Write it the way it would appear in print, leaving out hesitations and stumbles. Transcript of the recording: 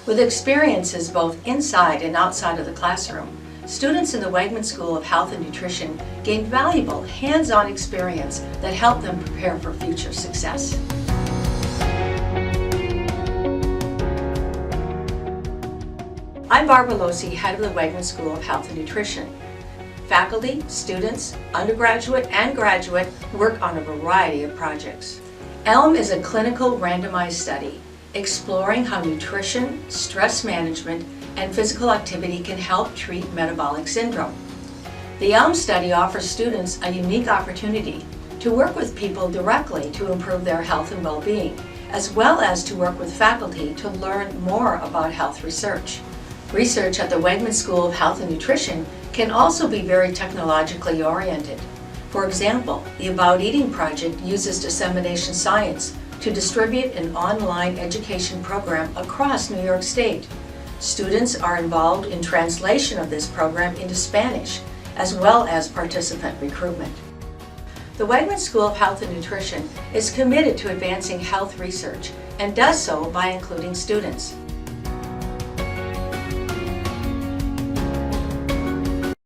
With experiences both inside and outside of the classroom, students in the Wegman School of Health and Nutrition gain valuable hands-on experience that help them prepare for future success. I'm Barbara Losi, head of the Wegman School of Health and Nutrition. Faculty, students, undergraduate, and graduate work on a variety of projects. ELM is a clinical randomized study exploring how nutrition, stress management, and physical activity can help treat metabolic syndrome. The ELM study offers students a unique opportunity to work with people directly to improve their health and well-being, as well as to work with faculty to learn more about health research. Research at the Wegman School of Health and Nutrition can also be very technologically oriented. For example, the About Eating project uses dissemination science to distribute an online education program across New York State. Students are involved in translation of this program into Spanish, as well as participant recruitment. The Wegman School of Health and Nutrition is committed to advancing health research and does so by including students.